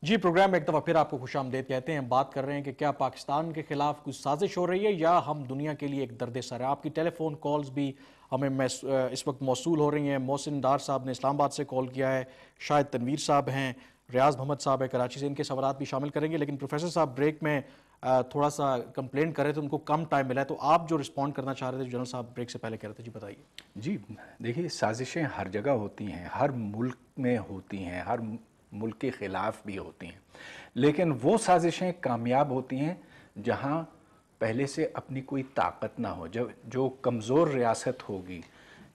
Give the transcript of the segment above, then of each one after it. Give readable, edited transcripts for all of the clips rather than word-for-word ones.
جی programme میں ایک دفعہ پھر آپ کو خوش آمدید کہتے ہیں. بات کر رہے ہیں کہ کیا پاکستان کے خلاف کچھ سازش ہو رہی ہے یا ہم دنیا کے لیے ایک درد سر ہے. آپ کی ٹیلی فون کالز بھی ہمیں اس وقت موصول ہو رہی ہیں. محسن ڈار صاحب نے اسلام آباد سے کال کیا ہے, شاید تنویر صاحب ہیں, ریاض محمد صاحب ہے کراچی سے, ان کے سوالات بھی شامل کریں گے. لیکن پروفیسر صاحب بریک میں تھوڑا سا کمپلین کر رہے تھے, ان کو کم ٹائم ملا ہے, تو آپ جو رسپونڈ کرنا چاہ رہے تھے جنرل صاحب بریک سے پہلے کہہ رہے تھے, جی بتائیے. جی دیکھیے, سازشیں ہر جگہ ہوتی ہیں, ہر ملک میں ہوتی ہیں, ہر ملک کے خلاف بھی ہوتی ہیں, لیکن وہ سازشیں کامیاب ہوتی ہیں جہاں پہلے سے اپنی کوئی طاقت نہ ہو. جو کمزور ریاست ہوگی,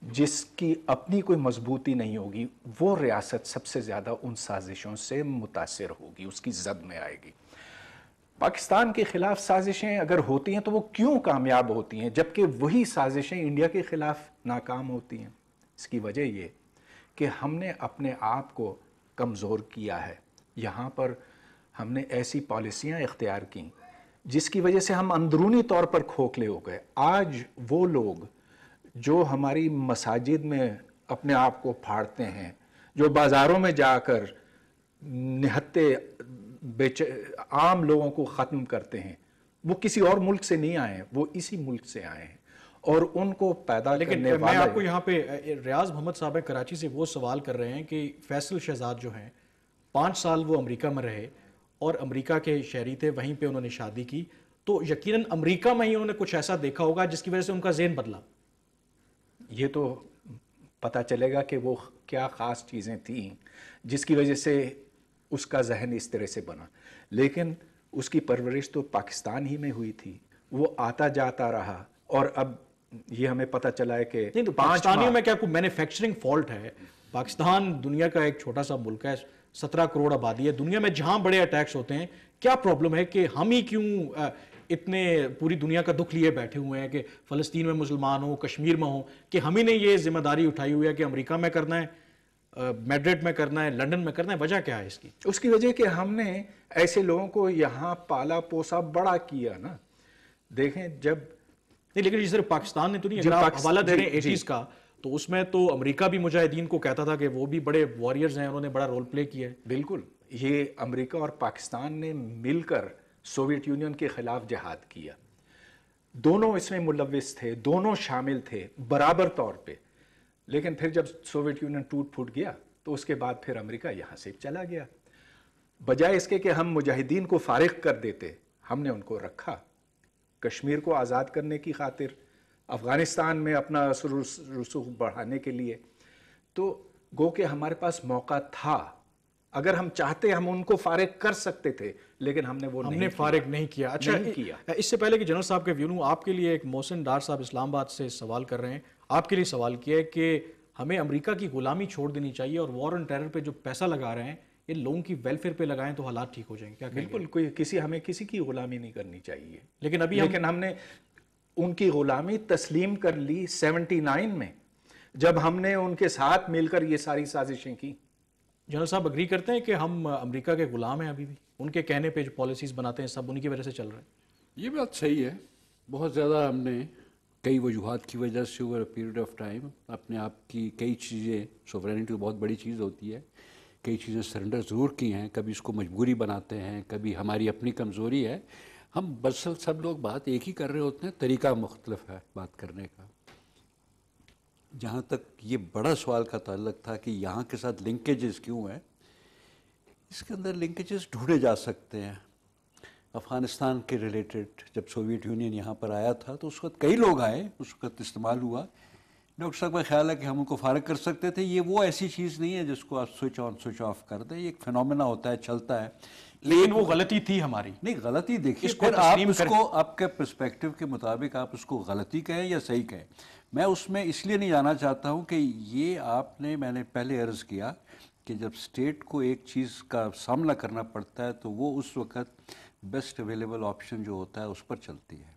جس کی اپنی کوئی مضبوطی نہیں ہوگی, وہ ریاست سب سے زیادہ ان سازشوں سے متاثر ہوگی, اس کی زد میں آئے گی. پاکستان کے خلاف سازشیں اگر ہوتی ہیں تو وہ کیوں کامیاب ہوتی ہیں جبکہ وہی سازشیں انڈیا کے خلاف ناکام ہوتی ہیں؟ اس کی وجہ یہ کہ ہم نے اپنے آپ کو کمزور کیا ہے. یہاں پر ہم نے ایسی پالیسیاں اختیار کیں جس کی وجہ سے ہم اندرونی طور پر کھوکھلے ہو گئے. آج وہ لوگ جو ہماری مساجد میں اپنے آپ کو پھاڑتے ہیں, جو بازاروں میں جا کر نہتے عام لوگوں کو ختم کرتے ہیں, وہ کسی اور ملک سے نہیں آئے ہیں, وہ اسی ملک سے آئے ہیں. اور ان کو پیدا کرنے لیکن میں والا آپ کو یہاں پہ ریاض محمد صاحب کراچی سے وہ سوال کر رہے ہیں کہ فیصل شہزاد جو ہیں 5 سال وہ امریکہ میں رہے اور امریکہ کے شہری تھے, وہیں پہ انہوں نے شادی کی, تو یقیناً امریکہ میں ہی انہوں نے کچھ ایسا دیکھا ہوگا جس کی وجہ سے ان کا ذہن بدلا. یہ تو پتہ چلے گا کہ وہ کیا خاص چیزیں تھیں جس کی وجہ سے اس کا ذہن اس طرح سے بنا. لیکن اس کی پرورش تو پاکستان ہی میں ہوئی تھی, وہ آتا جاتا رہا, اور اب یہ ہمیں پتہ چلا ہے کہ نہیں تو پاکستانیوں میں کیا کوئی مینوفیکچرنگ فالٹ ہے؟ پاکستان دنیا کا ایک چھوٹا سا ملک ہے, 17 کروڑ آبادی ہے. دنیا میں جہاں بڑے اٹیکس ہوتے ہیں, کیا پرابلم ہے کہ ہم ہی کیوں اتنے پوری دنیا کا دکھ لیے بیٹھے ہوئے ہیں کہ فلسطین میں مسلمان ہوں, کشمیر میں ہوں, کہ ہم ہی نے یہ ذمہ داری اٹھائی ہوئی ہے کہ امریکہ میں کرنا ہے, میڈرڈ میں کرنا ہے, لنڈن میں کرنا ہے. وجہ کیا ہے اس کی؟ اس کی وجہ کہ ہم نے ایسے لوگوں کو یہاں پالا پوسا بڑا کیا نا. دیکھیں جب نہیں, لیکن صرف پاکستان نے تو نہیں, اگر آپ حوالہ دے رہے ہیں 80s کا, تو اس میں تو امریکہ بھی مجاہدین کو کہتا تھا کہ وہ بھی بڑے واریئرز ہیں, انہوں نے بڑا رول پلے کیا ہے. بالکل, یہ امریکہ اور پاکستان نے مل کر سوویت یونین کے خلاف جہاد کیا. دونوں اس میں ملوث تھے, دونوں شامل تھے برابر طور پہ. لیکن پھر جب سوویت یونین ٹوٹ پھوٹ گیا تو اس کے بعد پھر امریکہ یہاں سے چلا گیا. بجائے اس کے کہ ہم مجاہدین کو فارغ کر دیتے, ہم نے ان کو رکھا کشمیر کو آزاد کرنے کی خاطر, افغانستان میں اپنا رسوخ بڑھانے کے لیے. تو گو کہ ہمارے پاس موقع تھا, اگر ہم چاہتے ہم ان کو فارغ کر سکتے تھے, لیکن ہم نے وہ فارغ نہیں کیا. اچھا, اس سے پہلے کہ جنرل صاحب کے ویو, آپ کے لیے ایک محسن ڈار صاحب اسلام آباد سے سوال کر رہے ہیں. آپ کے لیے سوال کیا ہے کہ ہمیں امریکہ کی غلامی چھوڑ دینی چاہیے اور وار آن ٹیرر پہ جو پیسہ لگا رہے ہیں یہ لوگوں کی ویلفیئر پہ لگائیں تو حالات ٹھیک ہو جائیں گے. کیا بالکل, ہمیں کسی کی غلامی نہیں کرنی چاہیے, لیکن ہم نے ان کی غلامی تسلیم کر لی 79 میں, جب ہم نے ان کے ساتھ مل کر یہ ساری سازشیں کی. جنرل صاحب اگری کرتے ہیں کہ ہم امریکہ کے غلام ہیں ابھی بھی, ان کے کہنے پہ جو پالیسیز بناتے ہیں سب انہی کی وجہ سے چل رہے ہیں؟ یہ بات صحیح ہے. بہت زیادہ ہم نے کئی وجوہات کی وجہ سے over a period of time اپنے آپ کی کئی چیزیں, سوورینٹی بہت بڑی چیز ہوتی ہے, کئی چیزیں سرنڈر ضرور کی ہیں. کبھی اس کو مجبوری بناتے ہیں, کبھی ہماری اپنی کمزوری ہے. ہم بس سب لوگ بات ایک ہی کر رہے ہوتے ہیں, طریقہ مختلف ہے بات کرنے کا. جہاں تک یہ بڑا سوال کا تعلق تھا کہ یہاں کے ساتھ لنکیجز کیوں ہیں, اس کے اندر لنکیجز ڈھونڈے جا سکتے ہیں. افغانستان کے ریلیٹڈ جب سوویت یونین یہاں پر آیا تھا تو اس وقت کئی لوگ آئے, اس وقت استعمال ہوا. ڈاکٹر صاحب کا خیال ہے کہ ہم ان کو فارغ کر سکتے تھے. یہ وہ ایسی چیز نہیں ہے جس کو آپ سوئچ آن سوئچ آف کر دیں, یہ ایک فینومینا ہوتا ہے, چلتا ہے. لیکن وہ غلطی تھی ہماری. نہیں, غلطی دیکھیے, پھر آپ اس کو آپ کے پرسپیکٹو کے مطابق آپ اس کو غلطی کہیں یا صحیح کہیں. میں اس میں اس لیے نہیں جانا چاہتا ہوں کہ یہ آپ نے, میں نے پہلے عرض کیا کہ جب اسٹیٹ کو ایک چیز کا سامنا کرنا پڑتا ہے تو وہ اس وقت بیسٹ اویلیبل آپشن جو ہوتا ہے اس پر چلتی ہے.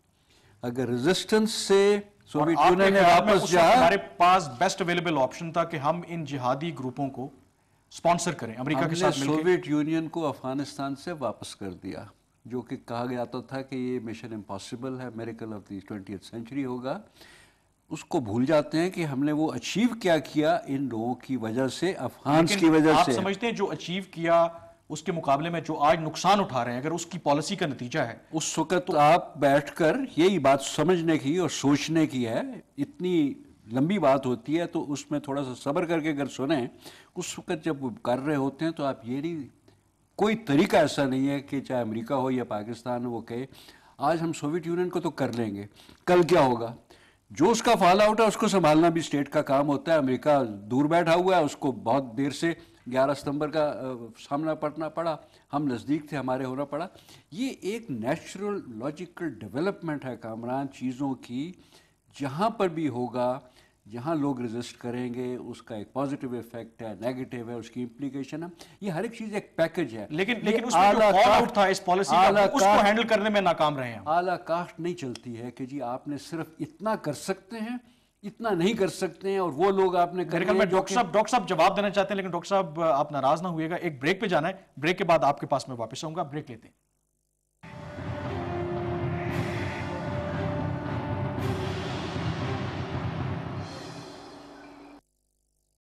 اگر ریزسٹنس سے سوویت یونین نے واپس جا, ہمارے پاس بیسٹ اویلیبل آپشن تھا کہ ہم ان جہادی گروپوں کو سپانسر کریں امریکہ کے ساتھ مل کے. سوویت یونین کو افغانستان سے واپس کر دیا, جو کہ کہا گیا تھا کہ یہ مشن امپاسبل ہے, miracle of the 20th century ہوگا. اس کو بھول جاتے ہیں کہ ہم نے وہ اچیو کیا ان لوگوں کی وجہ سے, افغانس کی وجہ سے. آپ سمجھتے ہیں جو اچیو کیا اس کے مقابلے میں جو آج نقصان اٹھا رہے ہیں، اگر اس کی پالیسی کا نتیجہ ہے؟ اس وقت آپ بیٹھ کر یہی بات سمجھنے کی اور سوچنے کی ہے، اتنی لمبی بات ہوتی ہے تو اس میں تھوڑا سا صبر کر کے اگر سنیں، اس وقت جب وہ کر رہے ہوتے ہیں تو آپ یہ نہیں، کوئی طریقہ ایسا نہیں ہے کہ چاہے امریکہ ہو یا پاکستان ہو وہ کہے آج ہم سوویت یونین کو تو کر لیں گے، کل کیا ہوگا؟ جو اس کا فال آؤٹ ہے اس کو سنبھالنا بھی اسٹیٹ کا کام ہوتا ہے۔ امریکہ دور بیٹھا ہوا ہے، اس کو بہت دیر سے 11 ستمبر کا سامنا پڑنا پڑا، ہم نزدیک تھے، ہمارے ہونا پڑا۔ یہ ایک نیچرل لاجیکل ڈیولپمنٹ ہے کامران چیزوں کی، جہاں پر بھی ہوگا، جہاں لوگ ریزسٹ کریں گے اس کا ایک پازیٹیو ایفیکٹ ہے، نیگیٹو ہے، اس کی امپلیکیشن ہے، یہ ہر ایک چیز ایک پیکج ہے۔ لیکن اس میں جو فال آؤٹ تھا اس پالیسی کا، اس کو ہینڈل کرنے میں ناکام رہے ہیں۔ اعلیٰ کاسٹ نہیں چلتی ہے کہ جی آپ نے صرف اتنا کر سکتے ہیں، اتنا نہیں کر سکتے ہیں، اور وہ لوگ آپ نے ڈاکٹر صاحب جواب دینا چاہتے ہیں، لیکن ڈاکٹر صاحب آپ ناراض نہ ہوئے گا، ایک بریک پہ جانا ہے، بریک کے بعد آپ کے پاس میں واپس آؤں گا، بریک لیتے ہیں۔